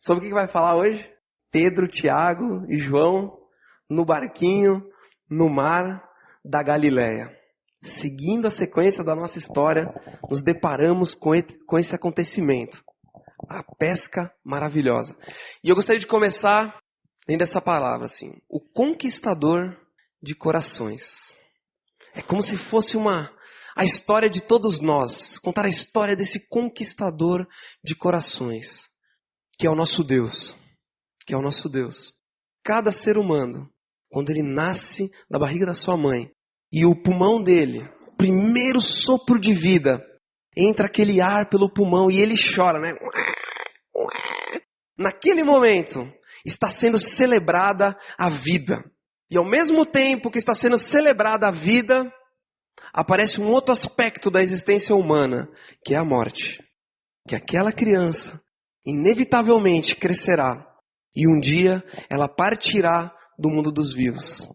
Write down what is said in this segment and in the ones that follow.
Sobre o que vai falar hoje? Pedro, Tiago e João no barquinho, no mar da Galileia. Seguindo a sequência da nossa história, nos deparamos com esse acontecimento. A pesca maravilhosa. E eu gostaria de começar lendo essa palavra, assim. O conquistador de corações. É como se fosse a história de todos nós. Contar a história desse conquistador de corações. Que é o nosso Deus. Que é o nosso Deus. Cada ser humano, quando ele nasce da barriga da sua mãe, e o pulmão dele, o primeiro sopro de vida, entra aquele ar pelo pulmão e ele chora, né? Naquele momento, está sendo celebrada a vida. E ao mesmo tempo que está sendo celebrada a vida, aparece um outro aspecto da existência humana, que é a morte. Que aquela criança, inevitavelmente, crescerá. E um dia, ela partirá do mundo dos vivos.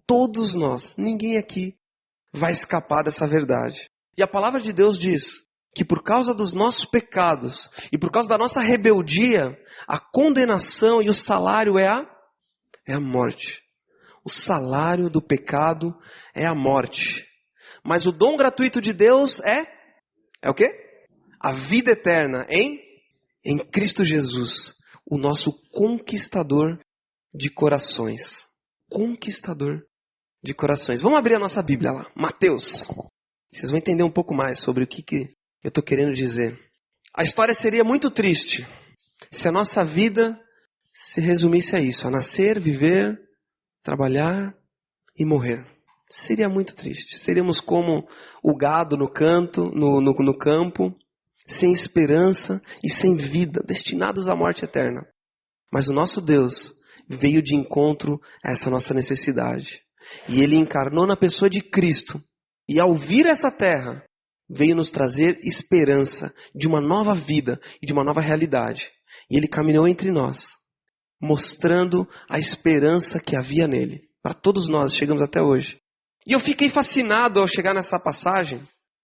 Todos nós, ninguém aqui, vai escapar dessa verdade. E a palavra de Deus diz que por causa dos nossos pecados e por causa da nossa rebeldia, a condenação e o salário é a morte. O salário do pecado é a morte. Mas o dom gratuito de Deus é o quê? A vida eterna em Cristo Jesus, o nosso conquistador de corações. Conquistador de corações. Vamos abrir a nossa Bíblia lá. Mateus. Vocês vão entender um pouco mais sobre o que eu estou querendo dizer. A história seria muito triste se a nossa vida se resumisse a isso. A nascer, viver, trabalhar e morrer. Seria muito triste. Seríamos como o gado no campo, sem esperança e sem vida, destinados à morte eterna. Mas o nosso Deus veio de encontro a essa nossa necessidade. E Ele encarnou na pessoa de Cristo. E ao vir a essa terra, veio nos trazer esperança de uma nova vida e de uma nova realidade. E Ele caminhou entre nós, mostrando a esperança que havia nele. Para todos nós, chegamos até hoje. E eu fiquei fascinado ao chegar nessa passagem,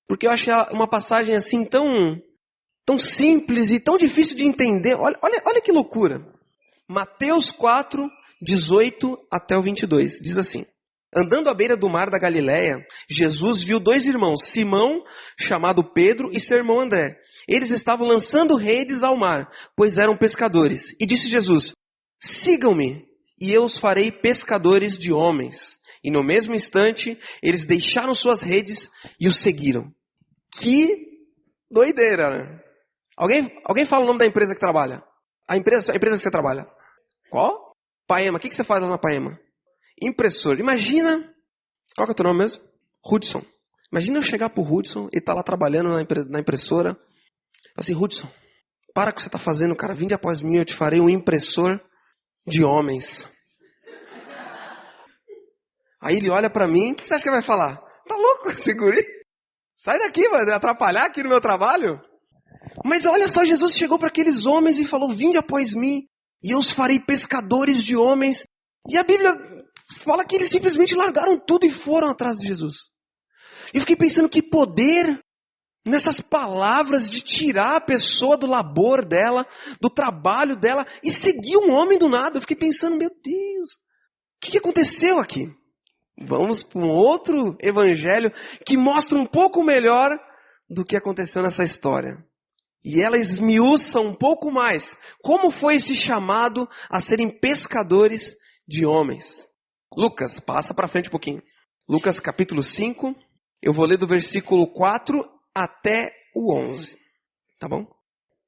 porque eu achei uma passagem assim tão simples e tão difícil de entender. Olha que loucura. Mateus 4, 18 até o 22, diz assim. Andando à beira do mar da Galileia, Jesus viu dois irmãos, Simão, chamado Pedro, e seu irmão André. Eles estavam lançando redes ao mar, pois eram pescadores. E disse Jesus, sigam-me, e eu os farei pescadores de homens. E no mesmo instante, eles deixaram suas redes e os seguiram. Que doideira, né? Alguém fala o nome da empresa que trabalha? A empresa que você trabalha. Qual? Paema. O que você faz lá na Paema? Impressor. Imagina, qual que é o teu nome mesmo? Hudson. Imagina eu chegar pro Hudson e tá lá trabalhando na impressora. Assim, Hudson, para o que você tá fazendo, cara. Vinde após mim, eu te farei um impressor de homens. Aí ele olha pra mim, o que você acha que ele vai falar? Tá louco, esse guri? Sai daqui, vai atrapalhar aqui no meu trabalho. Mas olha só, Jesus chegou para aqueles homens e falou, vinde após mim, e eu os farei pescadores de homens. E a Bíblia fala que eles simplesmente largaram tudo e foram atrás de Jesus. E eu fiquei pensando que poder nessas palavras de tirar a pessoa do labor dela, do trabalho dela, e seguir um homem do nada. Eu fiquei pensando, meu Deus, o que aconteceu aqui? Vamos para um outro evangelho que mostra um pouco melhor do que aconteceu nessa história. E ela esmiuça um pouco mais como foi esse chamado a serem pescadores de homens. Lucas, passa para frente um pouquinho. Lucas capítulo 5, eu vou ler do versículo 4 até o 11. Tá bom?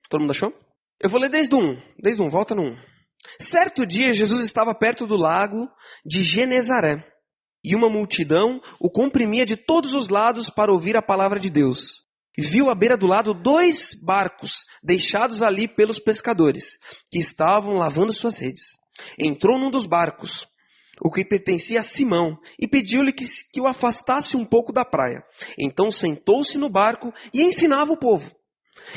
Todo mundo achou? Eu vou ler desde o 1, volta no 1. Certo dia Jesus estava perto do lago de Genezaré. E uma multidão o comprimia de todos os lados para ouvir a palavra de Deus. E viu à beira do lado 2 barcos deixados ali pelos pescadores, que estavam lavando suas redes. Entrou num dos barcos, o que pertencia a Simão, e pediu-lhe que o afastasse um pouco da praia. Então sentou-se no barco e ensinava o povo.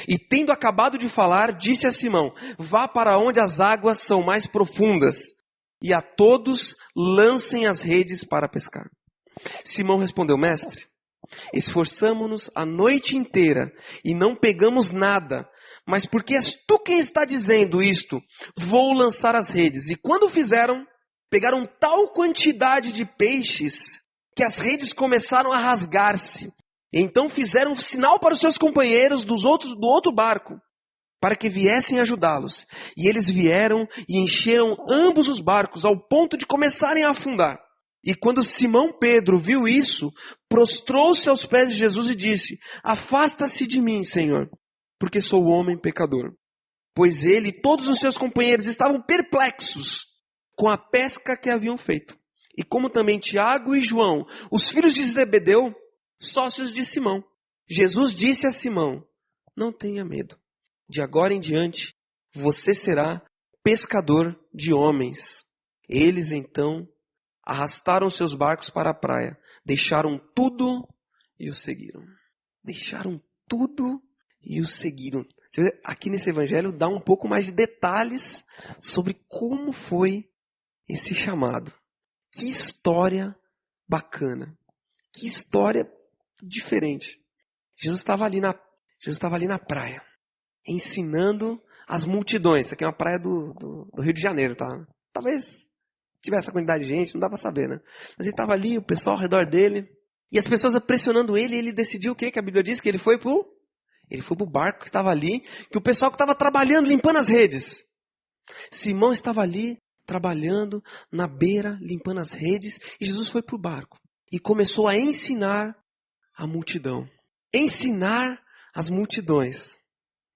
E tendo acabado de falar, disse a Simão, vá para onde as águas são mais profundas, e a todos lancem as redes para pescar. Simão respondeu, mestre, esforçamo-nos a noite inteira e não pegamos nada, Mas porque és tu quem está dizendo isto, vou lançar as redes. E quando fizeram, pegaram tal quantidade de peixes que as redes começaram a rasgar-se. Então fizeram um sinal para os seus companheiros do outro barco, para que viessem ajudá-los. E eles vieram e encheram ambos os barcos, ao ponto de começarem a afundar. E quando Simão Pedro viu isso, prostrou-se aos pés de Jesus e disse: afasta-se de mim, Senhor, porque sou homem pecador. Pois ele e todos os seus companheiros estavam perplexos com a pesca que haviam feito. E como também Tiago e João, os filhos de Zebedeu, sócios de Simão. Jesus disse a Simão: não tenha medo. De agora em diante, você será pescador de homens. Eles então arrastaram seus barcos para a praia, deixaram tudo e o seguiram. Deixaram tudo e o seguiram. Aqui nesse evangelho dá um pouco mais de detalhes sobre como foi esse chamado. Que história bacana. Que história diferente. Jesus estava ali na praia, ensinando as multidões. Isso aqui é uma praia do Rio de Janeiro, tá? Talvez tivesse essa quantidade de gente, não dá pra saber, né? Mas ele estava ali, o pessoal ao redor dele, e as pessoas pressionando ele, e ele decidiu o quê? Que a Bíblia diz que ele foi pro barco que estava ali, que o pessoal que estava trabalhando, limpando as redes. Simão estava ali, trabalhando na beira, limpando as redes, e Jesus foi pro barco. E começou a ensinar a multidão. Ensinar as multidões.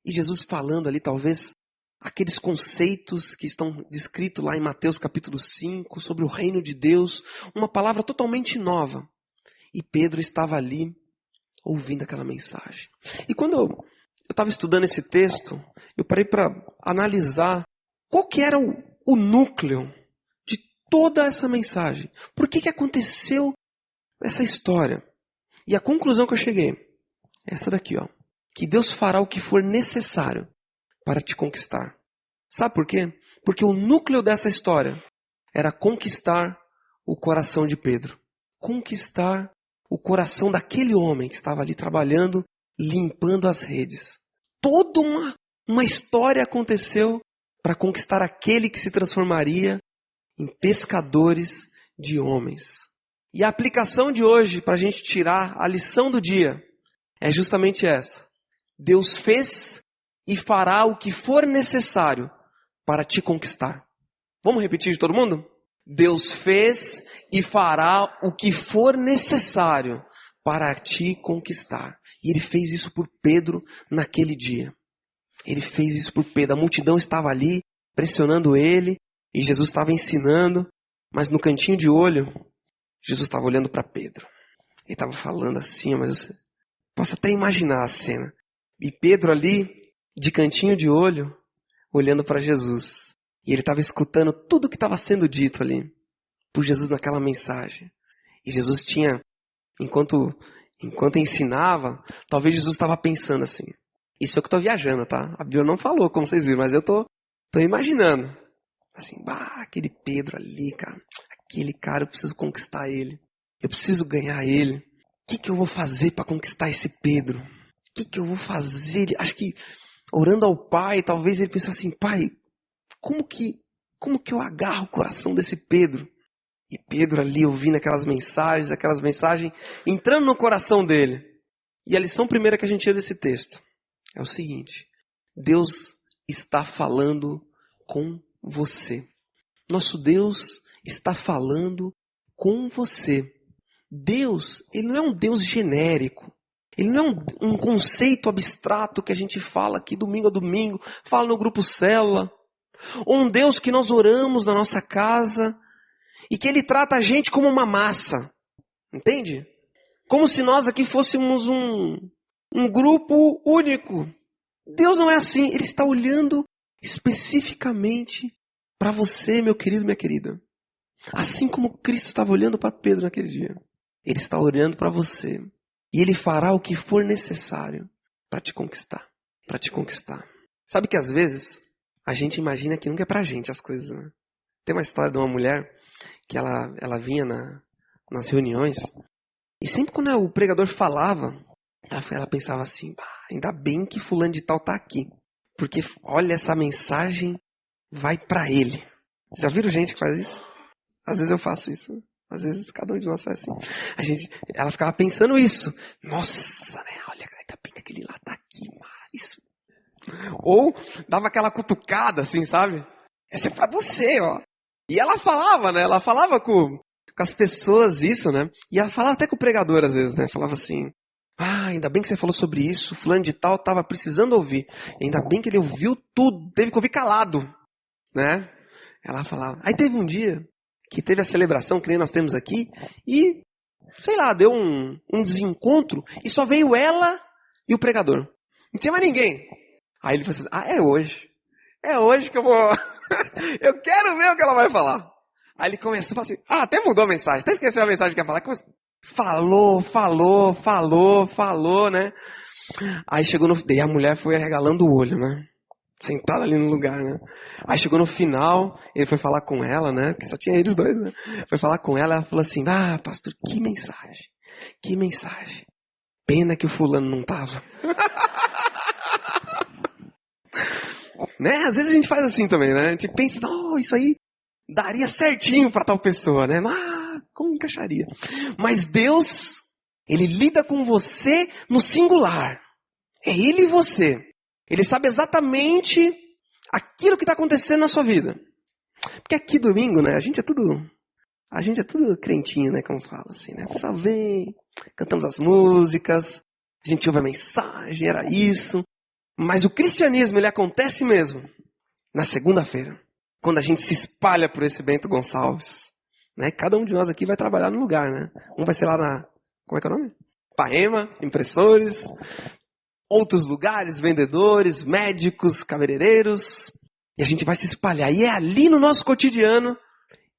E Jesus falando ali, talvez, aqueles conceitos que estão descritos lá em Mateus capítulo 5, sobre o reino de Deus, uma palavra totalmente nova. E Pedro estava ali, ouvindo aquela mensagem. E quando eu estava estudando esse texto, eu parei para analisar qual que era o núcleo de toda essa mensagem. Por que aconteceu essa história? E a conclusão que eu cheguei é essa daqui, ó. Que Deus fará o que for necessário para te conquistar. Sabe por quê? Porque o núcleo dessa história era conquistar o coração de Pedro. Conquistar o coração daquele homem que estava ali trabalhando, limpando as redes. Toda uma história aconteceu para conquistar aquele que se transformaria em pescadores de homens. E a aplicação de hoje, para a gente tirar a lição do dia, é justamente essa. Deus fez e fará o que for necessário para te conquistar. Vamos repetir de todo mundo? Deus fez e fará o que for necessário para te conquistar. E Ele fez isso por Pedro naquele dia. Ele fez isso por Pedro. A multidão estava ali, pressionando ele, e Jesus estava ensinando, mas no cantinho de olho, Jesus estava olhando para Pedro. Ele estava falando assim, mas eu posso até imaginar a cena. E Pedro ali, de cantinho de olho, olhando para Jesus. E ele estava escutando tudo o que estava sendo dito ali, por Jesus naquela mensagem. E Jesus tinha, enquanto ensinava, talvez Jesus estava pensando assim. Isso é que eu estou viajando, tá? A Bíblia não falou, como vocês viram, mas eu estou imaginando. Assim, aquele Pedro ali, cara. Aquele cara, eu preciso conquistar ele. Eu preciso ganhar ele. O que eu vou fazer para conquistar esse Pedro? O que eu vou fazer? Acho que orando ao Pai, talvez ele pensou assim, Pai, como que eu agarro o coração desse Pedro? E Pedro ali ouvindo aquelas mensagens entrando no coração dele. E a lição primeira que a gente tira desse texto é o seguinte: Deus está falando com você. Nosso Deus está falando com você. Deus, Ele não é um Deus genérico. Ele não é um conceito abstrato que a gente fala aqui domingo a domingo, fala no grupo célula. Ou um Deus que nós oramos na nossa casa e que Ele trata a gente como uma massa. Entende? Como se nós aqui fôssemos um grupo único. Deus não é assim. Ele está olhando especificamente para você, meu querido, minha querida. Assim como Cristo estava olhando para Pedro naquele dia. Ele está olhando para você. E Ele fará o que for necessário para te conquistar. Para te conquistar. Sabe que às vezes a gente imagina que nunca é pra gente as coisas, né? Tem uma história de uma mulher que ela vinha nas reuniões. E sempre quando o pregador falava, ela pensava assim, ainda bem que fulano de tal está aqui. Porque, olha, essa mensagem vai para ele. Já viram gente que faz isso? Às vezes eu faço isso. Às vezes cada um de nós faz assim. Ela ficava pensando isso. Nossa, né? Olha, ainda bem que aquele lá tá aqui, mas... Ou dava aquela cutucada assim, sabe? Essa é pra você, ó. E ela falava, né? Ela falava com as pessoas isso, né? E ela falava até com o pregador às vezes, né? Falava assim... ainda bem que você falou sobre isso. Fulano de tal tava precisando ouvir. Ainda bem que ele ouviu tudo. Teve que ouvir calado, né? Ela falava. Aí teve um dia que teve a celebração que nem nós temos aqui. E, sei lá, deu um desencontro. E só veio ela e o pregador. Não tinha mais ninguém. Aí ele falou assim, é hoje. É hoje que eu vou... eu quero ver o que ela vai falar. Aí ele começou a falar assim, até mudou a mensagem. Até esqueceu a mensagem que ia falar. Falou, né? Aí chegou no... Daí a mulher foi arregalando o olho, né? Sentada ali no lugar, né? Aí chegou no final, ele foi falar com ela, né? Porque só tinha eles dois, né? Foi falar com ela, ela falou assim, pastor, que mensagem. Que mensagem. Pena que o fulano não tava. Né? Às vezes a gente faz assim também, né? A gente pensa, isso aí daria certinho para tal pessoa, né? Como encaixaria? Mas Deus, Ele lida com você no singular. É Ele e você. Ele sabe exatamente aquilo que está acontecendo na sua vida. Porque aqui domingo, né? A gente é tudo crentinho, né? Como fala assim, né? O pessoal vem, cantamos as músicas, a gente ouve a mensagem, era isso. Mas o cristianismo, ele acontece mesmo na segunda-feira. Quando a gente se espalha por esse Bento Gonçalves. Né? Cada um de nós aqui vai trabalhar no lugar, né? Um vai ser lá na... Como é que é o nome? Paema, impressores. Outros lugares, vendedores, médicos, cabeleireiros. E a gente vai se espalhar. E é ali no nosso cotidiano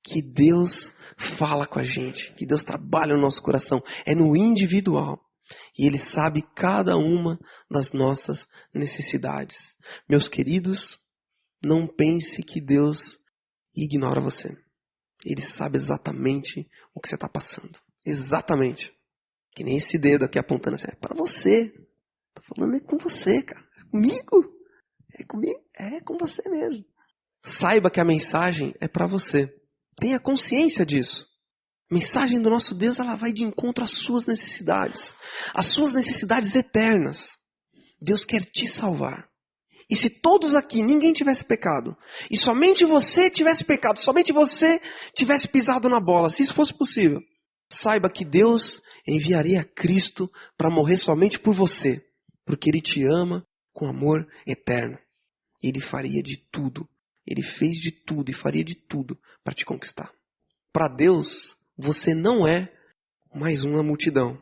que Deus fala com a gente. Que Deus trabalha no nosso coração. É no individual. E Ele sabe cada uma das nossas necessidades. Meus queridos, não pense que Deus ignora você. Ele sabe exatamente o que você está passando. Exatamente. Que nem esse dedo aqui apontando assim. É para você. Estou falando com você, cara. É comigo. É comigo. É com você mesmo. Saiba que a mensagem é para você. Tenha consciência disso. A mensagem do nosso Deus, ela vai de encontro às suas necessidades. Às suas necessidades eternas. Deus quer te salvar. E se todos aqui, ninguém tivesse pecado, e somente você tivesse pecado, somente você tivesse pisado na bola, se isso fosse possível, saiba que Deus enviaria Cristo para morrer somente por você, porque Ele te ama com amor eterno. Ele faria de tudo, Ele fez de tudo e faria de tudo para te conquistar. Para Deus, você não é mais uma multidão.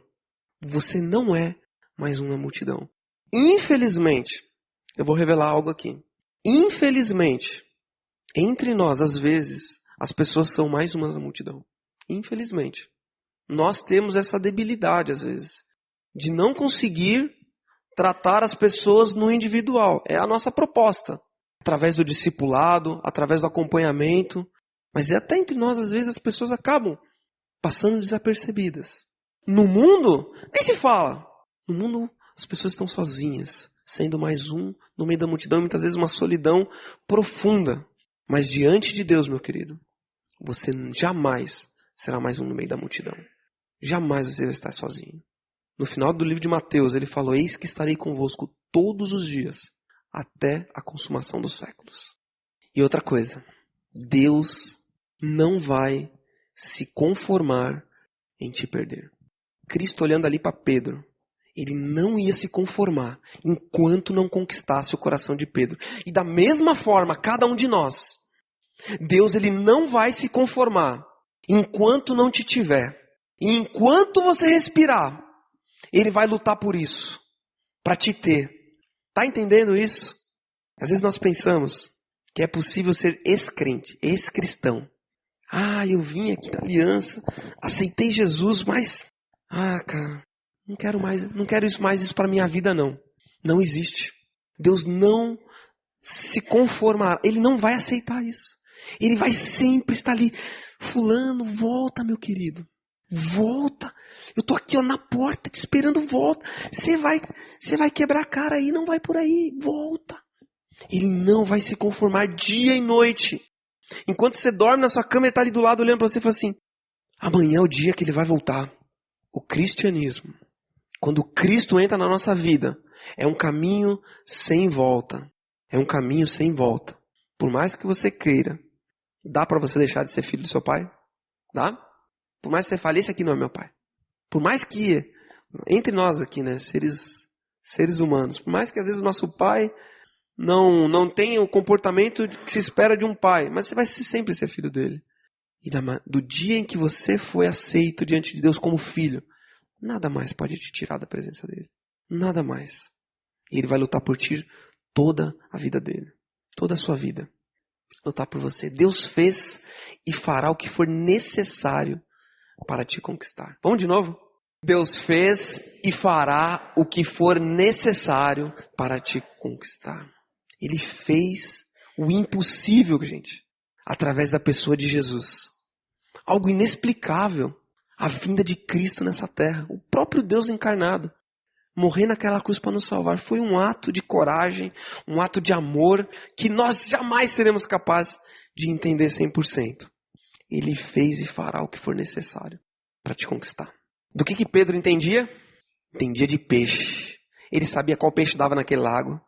Você não é mais uma multidão. Infelizmente, eu vou revelar algo aqui. Infelizmente, entre nós, às vezes, as pessoas são mais uma multidão. Infelizmente. Nós temos essa debilidade, às vezes, de não conseguir tratar as pessoas no individual. É a nossa proposta. Através do discipulado, através do acompanhamento. Mas até entre nós, às vezes, as pessoas acabam passando desapercebidas. No mundo, nem se fala. No mundo, as pessoas estão sozinhas. Sendo mais um no meio da multidão, e muitas vezes uma solidão profunda. Mas diante de Deus, meu querido, você jamais será mais um no meio da multidão. Jamais você vai estar sozinho. No final do livro de Mateus, ele falou, eis que estarei convosco todos os dias, até a consumação dos séculos. E outra coisa, Deus não vai se conformar em te perder. Cristo olhando ali para Pedro, ele não ia se conformar enquanto não conquistasse o coração de Pedro. E da mesma forma, cada um de nós, Deus ele não vai se conformar enquanto não te tiver. E enquanto você respirar, Ele vai lutar por isso, para te ter. Tá entendendo isso? Às vezes nós pensamos que é possível ser ex-crente, ex-cristão. Eu vim aqui na aliança, aceitei Jesus, mas... cara... Não quero isso para minha vida, não. Não existe. Deus não se conformará. Ele não vai aceitar isso. Ele vai sempre estar ali. Fulano, volta, meu querido. Volta. Eu tô aqui na porta te esperando, volta. Você vai quebrar a cara aí, não vai por aí. Volta. Ele não vai se conformar dia e noite. Enquanto você dorme na sua cama, ele está ali do lado olhando para você e fala assim, amanhã é o dia que ele vai voltar. O cristianismo, quando Cristo entra na nossa vida, é um caminho sem volta. É um caminho sem volta. Por mais que você queira, dá para você deixar de ser filho do seu pai? Dá? Por mais que você fale, esse aqui não é meu pai. Por mais que, entre nós aqui, né, seres humanos, por mais que às vezes o nosso pai não tenha o comportamento que se espera de um pai, mas você vai sempre ser filho dele. E do dia em que você foi aceito diante de Deus como filho, nada mais pode te tirar da presença dele. Nada mais. E ele vai lutar por ti toda a vida dele. Toda a sua vida. Lutar por você. Deus fez e fará o que for necessário para te conquistar. Vamos de novo? Deus fez e fará o que for necessário para te conquistar. Ele fez o impossível, gente, através da pessoa de Jesus. Algo inexplicável. A vinda de Cristo nessa terra. O próprio Deus encarnado. Morrer naquela cruz para nos salvar. Foi um ato de coragem, um ato de amor que nós jamais seremos capazes de entender 100%. Ele fez e fará o que for necessário para te conquistar. Do que Pedro entendia? Entendia de peixe. Ele sabia qual peixe dava naquele lago.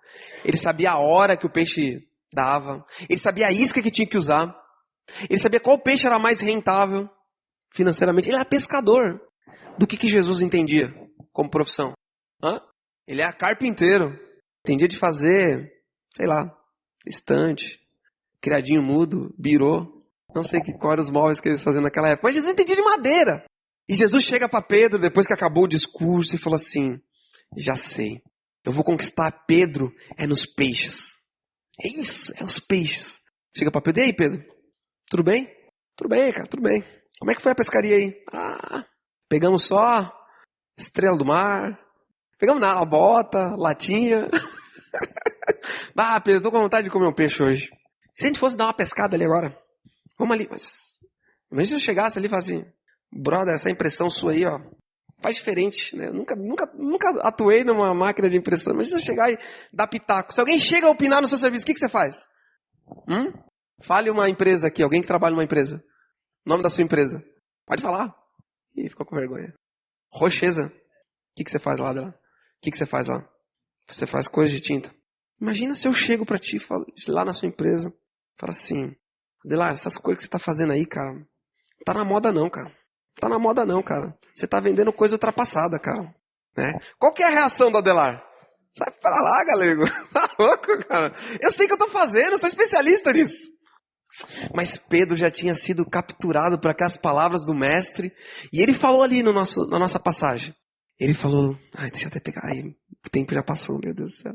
Ele sabia a hora que o peixe dava. Ele sabia a isca que tinha que usar. Ele sabia qual peixe era mais rentável financeiramente. Ele era pescador. Do que Jesus entendia como profissão? Ele era carpinteiro. Entendia de fazer, sei lá, estante, criadinho mudo, birô. Não sei qual eram os móveis que eles faziam naquela época. Mas Jesus entendia de madeira. E Jesus chega para Pedro, depois que acabou o discurso, e falou assim, já sei, eu vou conquistar Pedro nos peixes. É isso, é os peixes. Chega para Pedro, e aí Pedro, tudo bem? Tudo bem, cara, tudo bem. Como é que foi a pescaria aí? Pegamos só estrela do mar, pegamos nada, bota, latinha. Pedro, tô com vontade de comer um peixe hoje. Se a gente fosse dar uma pescada ali agora, vamos ali, mas imagina se eu chegasse ali e falasse assim, brother, essa impressão sua aí, ó, faz diferente, né? Eu nunca atuei numa máquina de impressão. Imagina se eu chegar e dar pitaco. Se alguém chega a opinar no seu serviço, o que você faz? Fale uma empresa aqui, alguém que trabalha numa empresa. O nome da sua empresa. Pode falar. Ih, ficou com vergonha. Rocheza. O que você faz lá dela? O que você faz lá? Você faz coisa de tinta. Imagina se eu chego pra ti lá na sua empresa, falo assim, Adelar, essas coisas que você tá fazendo aí, cara, não tá na moda não, cara. Tá na moda não, cara. Você tá vendendo coisa ultrapassada, cara. Né? Qual que é a reação do Adelar? Sai pra lá, galego. Tá louco, cara. Eu sei o que eu tô fazendo, eu sou especialista nisso. Mas Pedro já tinha sido capturado por aquelas palavras do mestre. E ele falou ali na nossa passagem. Ele falou, deixa eu até pegar aí. O tempo já passou, meu Deus do céu.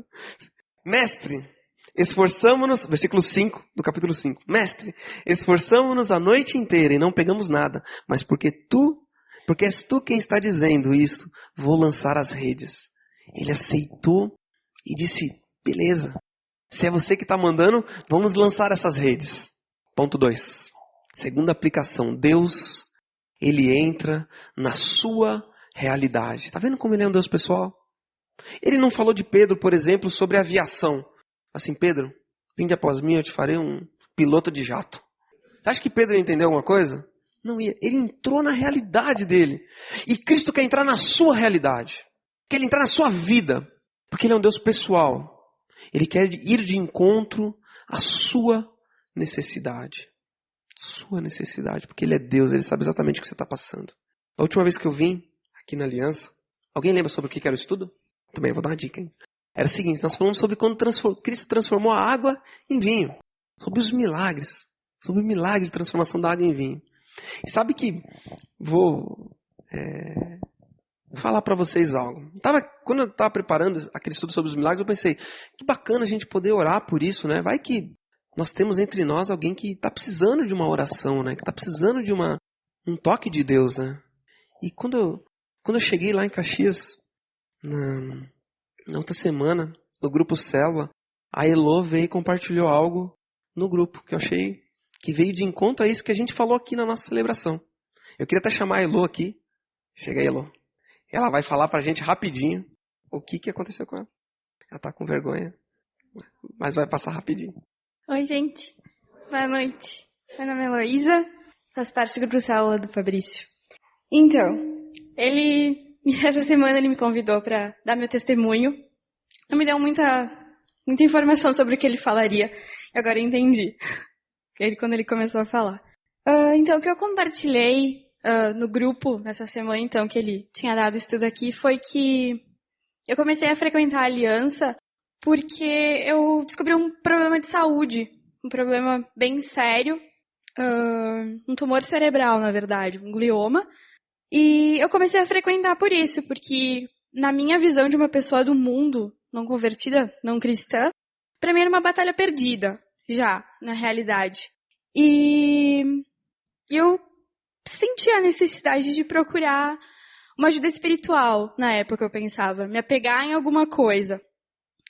Mestre, esforçamo-nos, versículo 5 do capítulo 5. Mestre, esforçamo-nos a noite inteira e não pegamos nada. Mas porque és tu quem está dizendo isso, vou lançar as redes. Ele aceitou e disse, beleza. Se é você que está mandando, vamos lançar essas redes. Ponto 2. Segunda aplicação. Deus, ele entra na sua realidade. Está vendo como ele é um Deus pessoal? Ele não falou de Pedro, por exemplo, sobre aviação. Assim, Pedro, vinde após mim, eu te farei um piloto de jato. Você acha que Pedro entendeu alguma coisa? Não ia. Ele entrou na realidade dele. E Cristo quer entrar na sua realidade. Quer entrar na sua vida. Porque ele é um Deus pessoal. Ele quer ir de encontro à sua necessidade. Sua necessidade. Porque ele é Deus, ele sabe exatamente o que você está passando. A última vez que eu vim aqui na Aliança, alguém lembra sobre o que era o estudo? Também vou dar uma dica, hein? Era o seguinte, nós falamos sobre quando Cristo transformou a água em vinho. Sobre os milagres. Sobre o milagre de transformação da água em vinho. E sabe que vou falar para vocês algo. Quando eu estava preparando aquele estudo sobre os milagres, eu pensei, que bacana a gente poder orar por isso, né? Vai que nós temos entre nós alguém que está precisando de uma oração, né? Que está precisando de um toque de Deus, né? E quando eu cheguei lá em Caxias, na outra semana, no grupo Célula, a Elô veio e compartilhou algo no grupo, que eu achei que veio de encontro a isso que a gente falou aqui na nossa celebração. Eu queria até chamar a Elô aqui. Chega aí, Elô. Ela vai falar pra gente rapidinho o que aconteceu com ela. Ela tá com vergonha. mas vai passar rapidinho. Oi, gente. Boa noite. Meu nome é Heloísa, faço parte do grupo Célula do Fabrício. Então, essa semana ele me convidou para dar meu testemunho. Não me deu muita informação sobre o que ele falaria. E agora eu entendi. Quando ele começou a falar. Então, o que eu compartilhei no grupo nessa semana, então, que ele tinha dado estudo aqui, foi que eu comecei a frequentar a Aliança porque eu descobri um problema de saúde, um problema bem sério, um tumor cerebral, na verdade, um glioma. E eu comecei a frequentar por isso, porque na minha visão de uma pessoa do mundo, não convertida, não cristã, para mim era uma batalha perdida, já, na realidade. E eu senti a necessidade de procurar uma ajuda espiritual, na época eu pensava, me apegar em alguma coisa.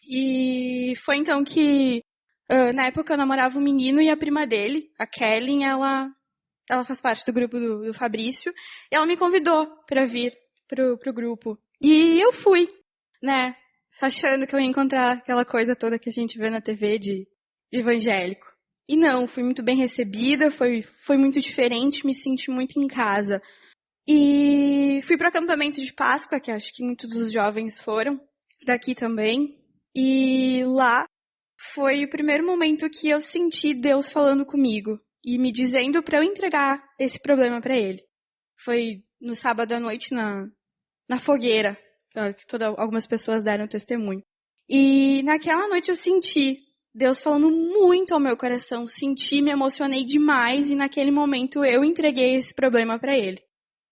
E foi então que, na época eu namorava um menino e a prima dele, a Kelly, ela faz parte do grupo do Fabrício, e ela me convidou para vir pro grupo. E eu fui, né, achando que eu ia encontrar aquela coisa toda que a gente vê na TV de evangélico. E não, fui muito bem recebida, foi muito diferente, me senti muito em casa. E fui para o acampamento de Páscoa, que acho que muitos dos jovens foram, daqui também. E lá foi o primeiro momento que eu senti Deus falando comigo e me dizendo para eu entregar esse problema para Ele. Foi no sábado à noite na fogueira, que algumas pessoas deram testemunho. E naquela noite eu senti Deus falando muito ao meu coração, me emocionei demais e naquele momento eu entreguei esse problema para Ele.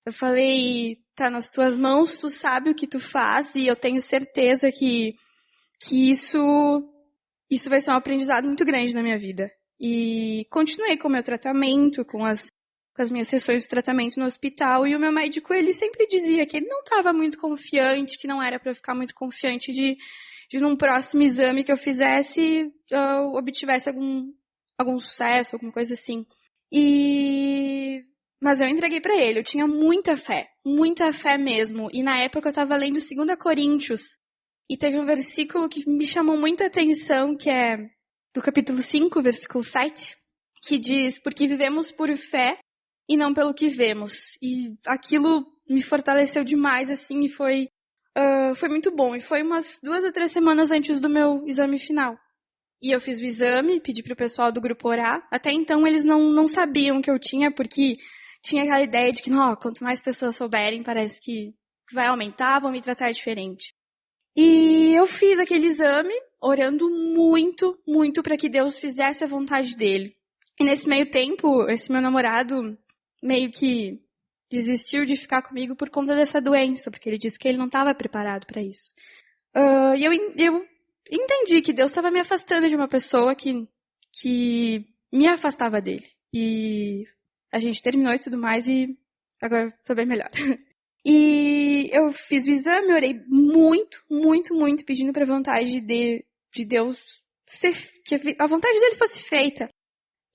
Eu falei, tá nas tuas mãos, tu sabe o que tu faz e eu tenho certeza que isso vai ser um aprendizado muito grande na minha vida. E continuei com o meu tratamento, com as minhas sessões de tratamento no hospital, e o meu médico, ele sempre dizia que ele não estava muito confiante, que não era para ficar muito confiante de num próximo exame que eu fizesse, eu obtivesse algum sucesso, alguma coisa assim. Mas eu entreguei para ele, eu tinha muita fé mesmo, e na época eu estava lendo 2 Coríntios, e teve um versículo que me chamou muita atenção, que é do capítulo 5, versículo 7, que diz, porque vivemos por fé e não pelo que vemos. E aquilo me fortaleceu demais, assim, e foi muito bom. E foi umas 2 ou 3 semanas antes do meu exame final. E eu fiz o exame, pedi pro pessoal do grupo orar. Até então eles não sabiam que eu tinha, porque tinha aquela ideia de que, quanto mais pessoas souberem, parece que vai aumentar, vão me tratar diferente. E eu fiz aquele exame, orando muito, muito para que Deus fizesse a vontade dele. E nesse meio tempo, esse meu namorado meio que desistiu de ficar comigo por conta dessa doença, porque ele disse que ele não estava preparado para isso. E eu entendi que Deus estava me afastando de uma pessoa que me afastava dele. E a gente terminou e tudo mais, e agora estou bem melhor. E eu fiz o exame, orei muito, muito, muito, pedindo para a vontade de Deus que a vontade dele fosse feita.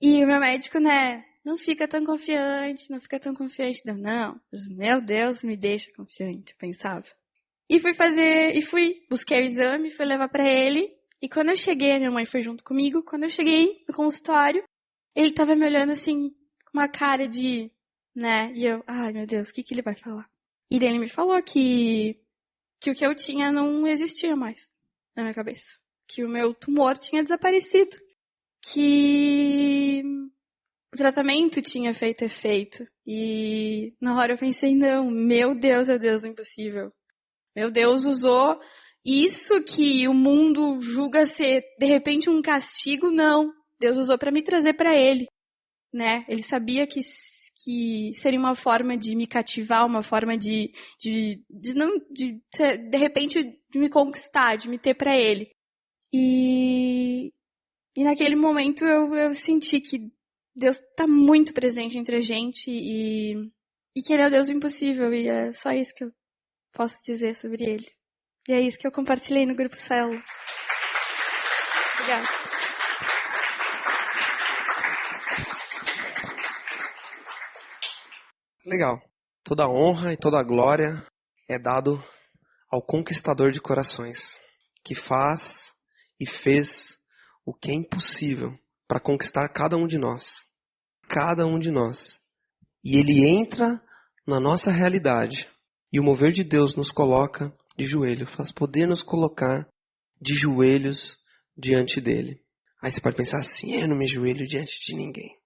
E o meu médico, não fica tão confiante. Não, meu Deus, me deixa confiante, eu pensava. E busquei o exame, fui levar para ele. E quando eu cheguei, a minha mãe foi junto comigo, quando eu cheguei no consultório, ele tava me olhando assim, com uma cara de, e eu, ai meu Deus, o que ele vai falar? E daí ele me falou que o que eu tinha não existia mais na minha cabeça. Que o meu tumor tinha desaparecido. Que o tratamento tinha feito efeito. E na hora eu pensei, não, meu Deus, é impossível. Meu Deus usou isso que o mundo julga ser, de repente, um castigo, não. Deus usou para me trazer para Ele. Ele sabia que seria uma forma de me cativar, uma forma de repente, de me conquistar, de me ter para Ele. E naquele momento eu senti que Deus está muito presente entre a gente e que Ele é o Deus impossível, e é só isso que eu posso dizer sobre Ele. E é isso que eu compartilhei no Grupo Célula. Obrigada. Legal. Toda a honra e toda a glória é dado ao conquistador de corações, que faz e fez o que é impossível para conquistar cada um de nós. Cada um de nós. E Ele entra na nossa realidade. E o mover de Deus nos coloca de joelho. Faz poder nos colocar de joelhos diante dEle. Aí você pode pensar assim, eu não me ajoelho diante de ninguém.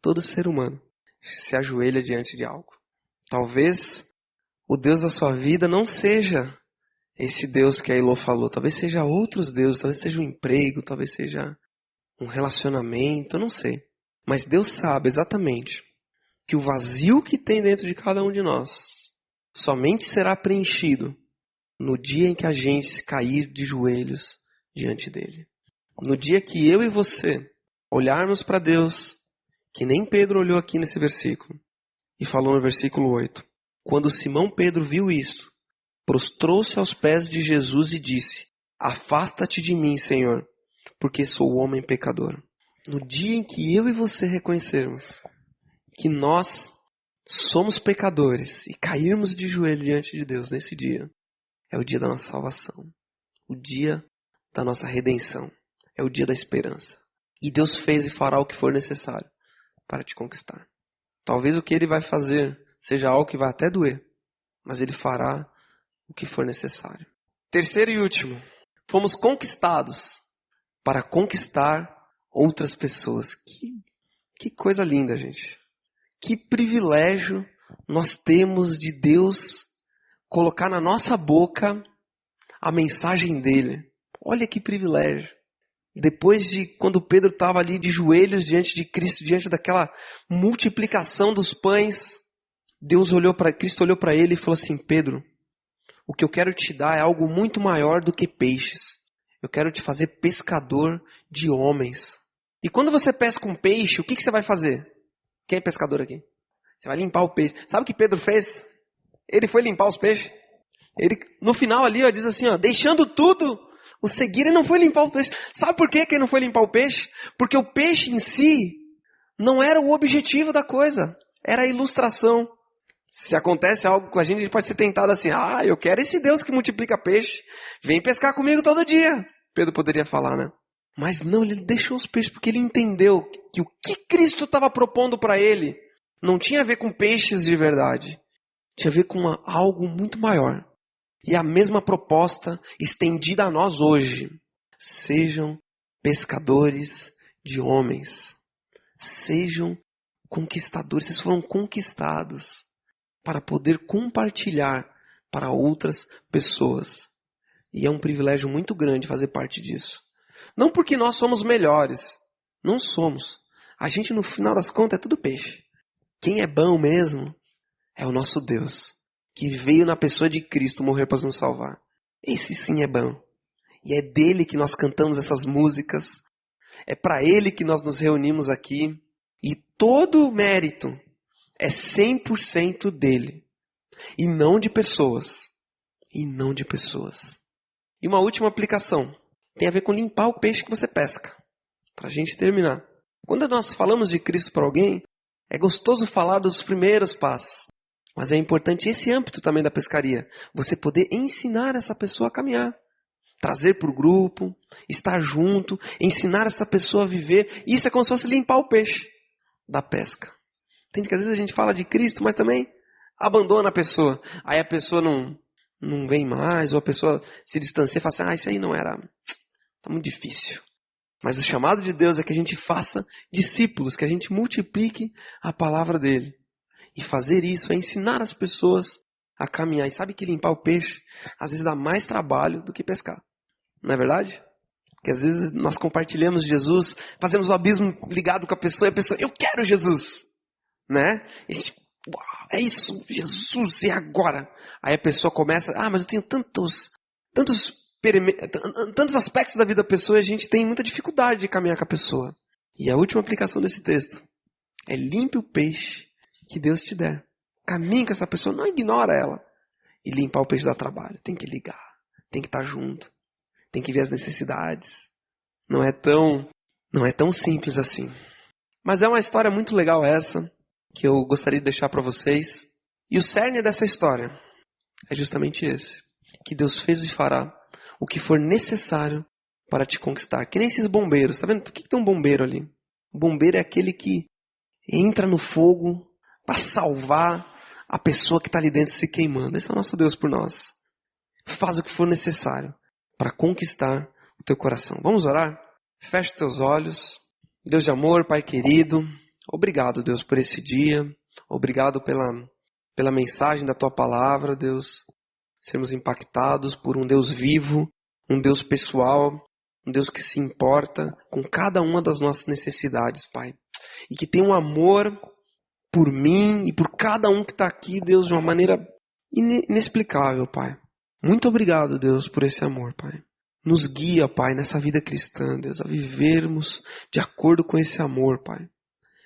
Todo ser humano se ajoelha diante de algo. Talvez o Deus da sua vida não seja esse Deus que a Elô falou. Talvez seja outros deuses, talvez seja um emprego, talvez seja um relacionamento, eu não sei. Mas Deus sabe exatamente que o vazio que tem dentro de cada um de nós somente será preenchido no dia em que a gente cair de joelhos diante dele. No dia que eu e você olharmos para Deus, que nem Pedro olhou aqui nesse versículo, e falou no versículo 8. Quando Simão Pedro viu isso, prostrou-se aos pés de Jesus e disse, afasta-te de mim, Senhor, porque sou homem pecador. No dia em que eu e você reconhecermos que nós somos pecadores e cairmos de joelho diante de Deus nesse dia, é o dia da nossa salvação, o dia da nossa redenção, é o dia da esperança. E Deus fez e fará o que for necessário para te conquistar. Talvez o que Ele vai fazer seja algo que vai até doer, mas Ele fará o que for necessário. Terceiro e último, fomos conquistados para conquistar outras pessoas. Que coisa linda, gente. Que privilégio nós temos de Deus colocar na nossa boca a mensagem dele. Olha que privilégio. Depois de quando Pedro estava ali de joelhos diante de Cristo, diante daquela multiplicação dos pães, Cristo olhou para ele e falou assim, Pedro, o que eu quero te dar é algo muito maior do que peixes. Eu quero te fazer pescador de homens. E quando você pesca um peixe, o que você vai fazer? Quem é pescador aqui? Você vai limpar o peixe. Sabe o que Pedro fez? Ele foi limpar os peixes. Ele, no final ali, diz assim, deixando tudo, o seguir, ele não foi limpar o peixe. Sabe por que ele não foi limpar o peixe? Porque o peixe em si não era o objetivo da coisa. Era a ilustração. Se acontece algo com a gente pode ser tentado assim, eu quero esse Deus que multiplica peixe. Vem pescar comigo todo dia. Pedro poderia falar, né? Mas não, ele deixou os peixes porque ele entendeu que o que Cristo estava propondo para ele não tinha a ver com peixes de verdade. Tinha a ver com algo muito maior. E a mesma proposta estendida a nós hoje. Sejam pescadores de homens. Sejam conquistadores. Vocês foram conquistados para poder compartilhar para outras pessoas. E é um privilégio muito grande fazer parte disso. Não porque nós somos melhores. Não somos. A gente, no final das contas, é tudo peixe. Quem é bom mesmo é o nosso Deus, que veio na pessoa de Cristo morrer para nos salvar. Esse sim é bom. E é dele que nós cantamos essas músicas. É para ele que nós nos reunimos aqui. E todo o mérito é 100% dele. E não de pessoas. E não de pessoas. E uma última aplicação. Tem a ver com limpar o peixe que você pesca. Para a gente terminar. Quando nós falamos de Cristo para alguém, é gostoso falar dos primeiros passos. Mas é importante esse âmbito também da pescaria. Você poder ensinar essa pessoa a caminhar. Trazer para o grupo, estar junto, ensinar essa pessoa a viver. Isso é como se fosse limpar o peixe da pesca. Entende que às vezes a gente fala de Cristo, mas também abandona a pessoa. Aí a pessoa não vem mais, ou a pessoa se distancia e fala assim, isso aí não era, tá muito difícil. Mas o chamado de Deus é que a gente faça discípulos, que a gente multiplique a palavra dele. E fazer isso é ensinar as pessoas a caminhar. E sabe que limpar o peixe, às vezes dá mais trabalho do que pescar. Não é verdade? Porque às vezes nós compartilhamos Jesus, fazemos o abismo ligado com a pessoa, e a pessoa, eu quero Jesus. Né? E a gente, é isso, Jesus, e agora? Aí a pessoa começa, mas eu tenho tantos aspectos da vida da pessoa, e a gente tem muita dificuldade de caminhar com a pessoa. E a última aplicação desse texto é limpe o peixe que Deus te der. Caminhe com essa pessoa, não ignora ela. E limpar o peixe dá trabalho. Tem que ligar, tem que estar junto, tem que ver as necessidades. Não é tão simples assim. Mas é uma história muito legal essa, que eu gostaria de deixar para vocês. E o cerne dessa história é justamente esse. Que Deus fez e fará o que for necessário para te conquistar. Que nem esses bombeiros, tá vendo? Por que tem um bombeiro ali? O bombeiro é aquele que entra no fogo para salvar a pessoa que está ali dentro se queimando. Esse é o nosso Deus por nós. Faz o que for necessário para conquistar o teu coração. Vamos orar? Feche os teus olhos. Deus de amor, Pai querido, obrigado, Deus, por esse dia. Obrigado pela mensagem da tua palavra, Deus. Sermos impactados por um Deus vivo, um Deus pessoal, um Deus que se importa com cada uma das nossas necessidades, Pai. E que tem um amor por mim e por cada um que está aqui, Deus, de uma maneira inexplicável, Pai. Muito obrigado, Deus, por esse amor, Pai. Nos guia, Pai, nessa vida cristã, Deus, a vivermos de acordo com esse amor, Pai.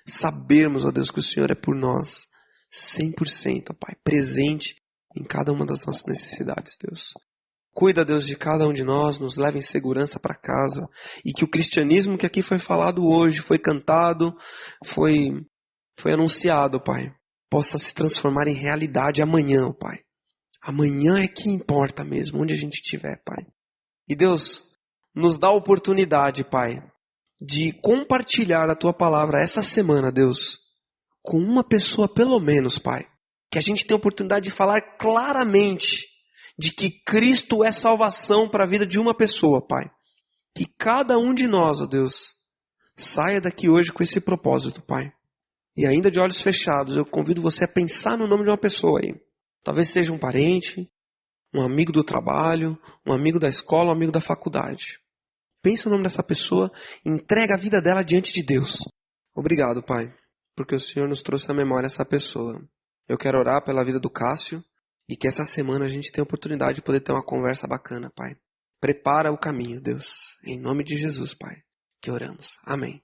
Sabermos, ó Deus, que o Senhor é por nós 100%, ó Pai, presente em cada uma das nossas necessidades, Deus. Cuida, Deus, de cada um de nós, nos leva em segurança para casa e que o cristianismo que aqui foi falado hoje, foi cantado, foi anunciado, Pai, possa se transformar em realidade amanhã, ó Pai. Amanhã é que importa mesmo, onde a gente estiver, Pai. E Deus, nos dá a oportunidade, Pai, de compartilhar a Tua palavra essa semana, Deus, com uma pessoa pelo menos, Pai. Que a gente tenha a oportunidade de falar claramente de que Cristo é salvação para a vida de uma pessoa, Pai. Que cada um de nós, ó Deus, saia daqui hoje com esse propósito, Pai. E ainda de olhos fechados, eu convido você a pensar no nome de uma pessoa aí. Talvez seja um parente, um amigo do trabalho, um amigo da escola, um amigo da faculdade. Pensa no nome dessa pessoa e entrega a vida dela diante de Deus. Obrigado, Pai, porque o Senhor nos trouxe à memória essa pessoa. Eu quero orar pela vida do Cássio e que essa semana a gente tenha a oportunidade de poder ter uma conversa bacana, Pai. Prepara o caminho, Deus. Em nome de Jesus, Pai, que oramos. Amém.